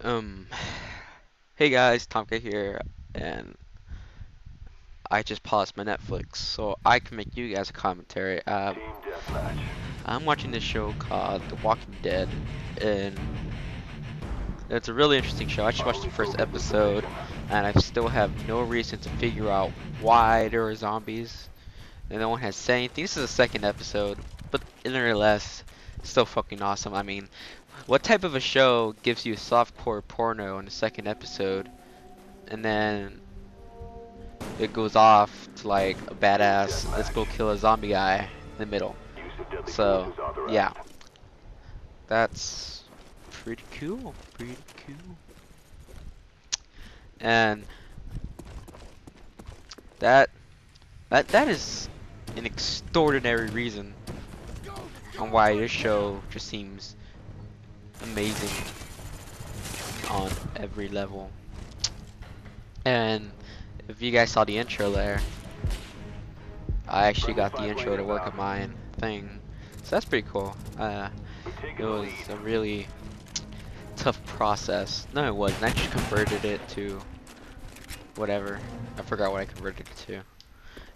Um, hey guys, Tomka here, and I just paused my Netflix so I can make you guys a commentary. I'm watching this show called The Walking Dead, and it's a really interesting show. I just watched the first episode, and I still have no reason to figure out why there are zombies, and no one has said anything. This is the second episode, but nevertheless, still fucking awesome. I mean, what type of a show gives you softcore porno in the second episode? And then it goes off to like a badass, let's go kill a zombie guy in the middle. So yeah, that's pretty cool, pretty cool. And that that is an extraordinary reason on why this show just seems amazing on every level. And if you guys saw the intro there, I actually got the intro to work on my thing, so that's pretty cool. It was a really tough process. No, it wasn't. I just converted it to whatever. I forgot what I converted it to,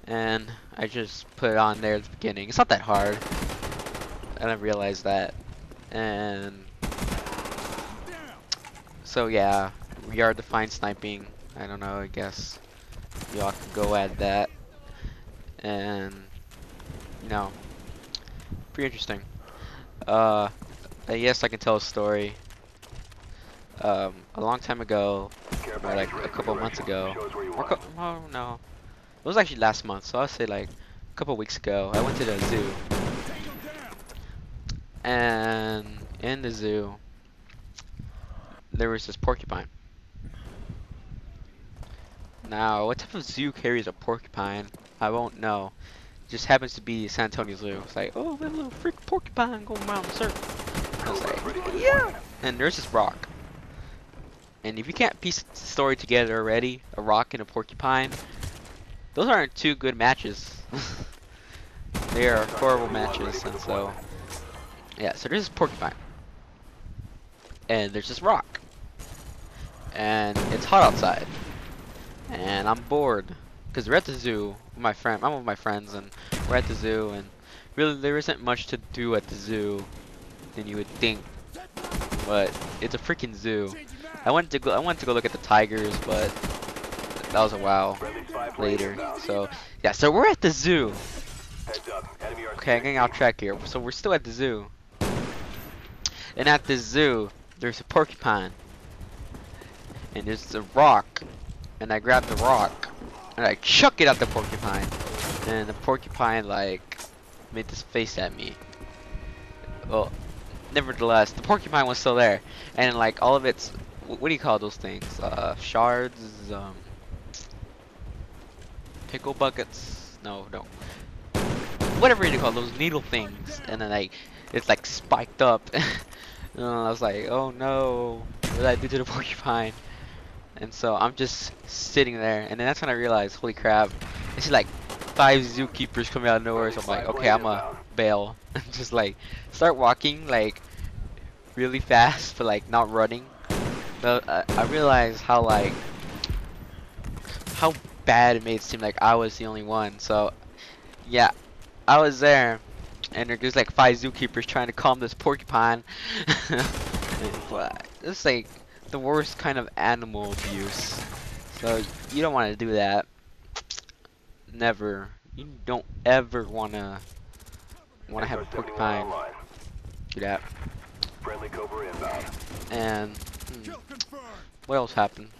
and I just put it on there at the beginning. It's not that hard, and I realized that. And so yeah, yard defined sniping. I don't know. I guess y'all can go at that, and you know, pretty interesting. Uh, I guess I can tell a story. A long time ago, or like a couple months ago, oh no, it was actually last month, so I'll say like a couple weeks ago, I went to the zoo, and in the zoo, there was this porcupine. Now, what type of zoo carries a porcupine? I won't know. It just happens to be San Antonio Zoo. It's like, oh, we have a little freak porcupine going around the circle. I was like, yeah. And there's this rock. And if you can't piece the story together already, a rock and a porcupine, those aren't two good matches. They are horrible matches, and so yeah. So there's this porcupine, and there's this rock, and it's hot outside, and I'm bored because we're at the zoo with my friend. I'm with my friends, and we're at the zoo, and really there isn't much to do at the zoo than you would think, but it's a freaking zoo. I went to go look at the tigers, but that was a while later. So yeah, so we're at the zoo. Okay, I'm getting off track here. So we're still at the zoo, and at the zoo there's a porcupine, and there's a rock, and I grab the rock and I chuck it at the porcupine, and the porcupine like made this face at me. Well, nevertheless, the porcupine was still there, and like all of its, what do you call those things? Shards, pickle buckets? No, no. Whatever you call those needle things, and then like it's like spiked up. I was like, oh no, what did I do to the porcupine? And so I'm just sitting there, and then that's when I realized, holy crap, I see like 5 zookeepers coming out of nowhere. So I'm like, okay, I'm a bail, and just like start walking like really fast, but like not running. But I realized how bad it made it seem like I was the only one. So yeah, I was there, and there's like 5 zookeepers trying to calm this porcupine. It's like the worst kind of animal abuse. So you don't want to do that. Never. You don't ever wanna have a porcupine do that. And what else happened?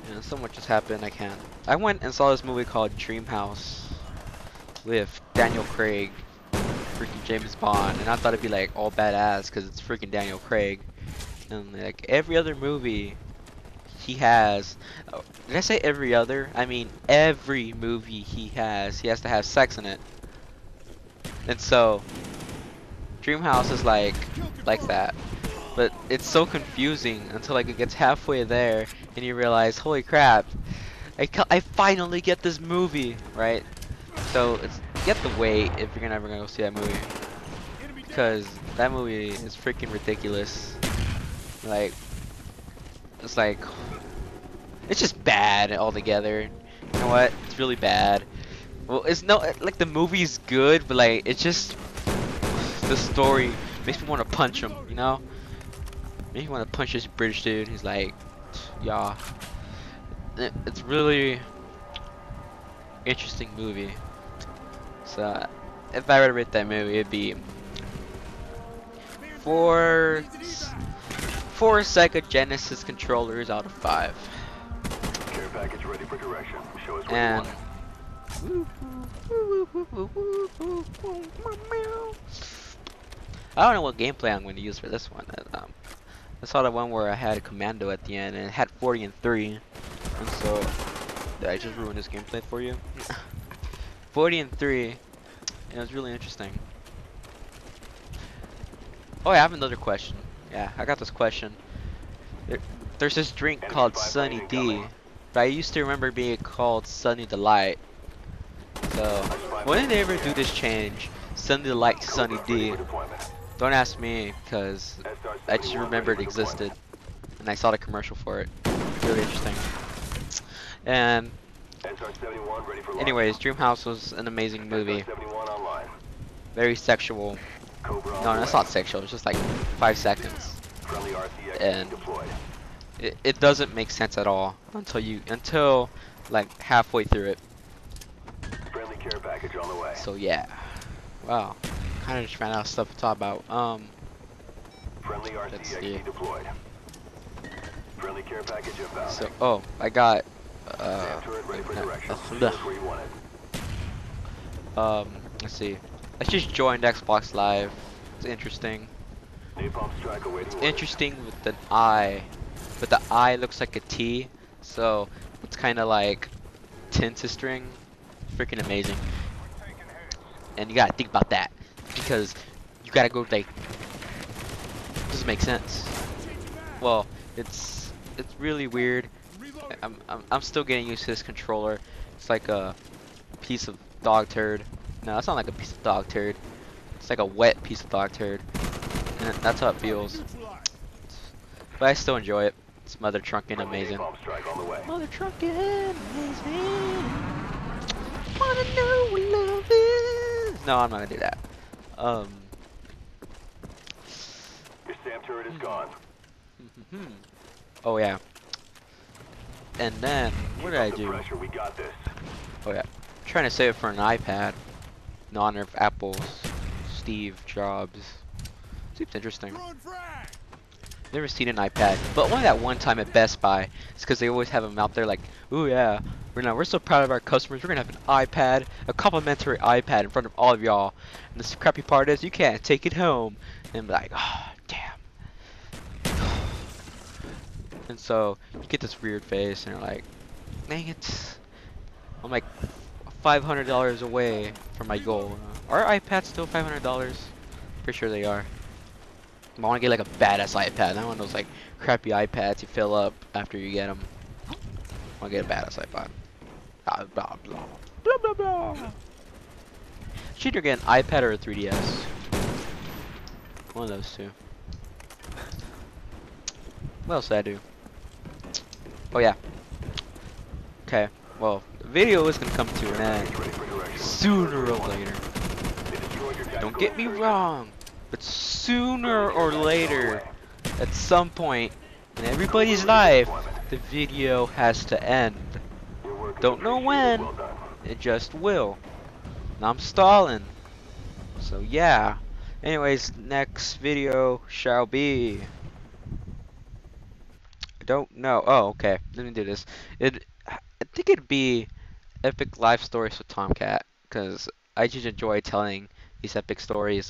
Yeah, so much has happened. I went and saw this movie called Dream House with Daniel Craig, freaking James Bond, and I thought it'd be like all badass because it's freaking Daniel Craig. And like every other movie he has, oh, did I say every other? I mean every movie he has to have sex in it. And so Dreamhouse is like that, but it's so confusing until like it gets halfway there and you realize, holy crap, I finally get this movie, right? So it's, you have to wait if you're ever gonna go see that movie, because that movie is freaking ridiculous. Like, it's like, it's just bad altogether. You know what? It's really bad. Well, it's no, like the movie's good, but like, it's just, the story makes me want to punch him, you know? Makes me want to punch this British dude. He's like, yeah. It's really interesting movie. So, if I were to rate that movie, it'd be four Sega Genesis controllers out of 5. Care package ready for direction. Show us what And you I don't know what gameplay I'm going to use for this one. I saw the one where I had a commando at the end and it had 40 and 3. And so, did I just ruin this gameplay for you? 40 and 3. And it was really interesting. Oh, I have another question. Yeah, I got this question. There's this drink called Sunny D, but I used to remember being called Sunny Delight. So, when did they ever do this change? Sunny Delight, Sunny D. Don't ask me, because I just remember it existed. And I saw the commercial for it. Really interesting. And, anyways, Dreamhouse was an amazing movie. Very sexual. No, that's not sexual. It's just like 5 seconds. And it doesn't make sense at all until like halfway through it. Friendly care package on the way. So yeah. Wow. Kind of just ran out of stuff to talk about. Friendly Let's see. RCXD deployed. Friendly care package inbound. So oh, I got Turret ready for direction. Show us where you want it. let's see. I just joined Xbox Live. It's interesting. Napalm strike awaiting It's orders. interesting with an I, but the I looks like a T, so it's kind of like Tinta string. Freaking amazing. And you gotta think about that because you gotta go like. Doesn't make sense. Well, it's really weird. I'm still getting used to this controller. It's like a piece of dog turd. No, it's not like a piece of dog turd. It's like a wet piece of dog turd. And that's how it feels. But I still enjoy it. It's Mother Trunkin' amazing. Napalm strike on the way. Mother Trunkin' amazing. Wanna know what love is? No, I'm not gonna do that. Your SAM turret is gone. Oh yeah. And then what did I do? Pressure, we got this. Oh yeah. Trying to save it for an iPad in honor of Apple's Steve Jobs. Seems interesting. Never seen an iPad, but only that one time at Best Buy. It's because they always have them out there like, ooh yeah, we're so proud of our customers. We're gonna have an iPad, a complimentary iPad in front of all of y'all. And the crappy part is you can't take it home. And I'm like, oh damn. And so you get this weird face, and you're like, dang it. I'm like $500 away from my goal. Are iPads still $500? Pretty sure they are. I want to get like a badass iPad. Not one of those like crappy iPads you fill up after you get them. I want to get a badass iPad. Blah blah blah blah blah blah. Should either get an iPad or a 3DS. One of those two. What else did I do? Oh yeah. Okay. Well, the video is gonna come to an end sooner or later. Don't get me wrong. But sooner or later, at some point in everybody's life, the video has to end. Don't know when, it just will. And I'm stalling. So yeah. Anyways, next video shall be. I don't know. Oh, okay. Let me do this. I think it'd be epic life stories with Tomcat, because I just enjoy telling these epic stories.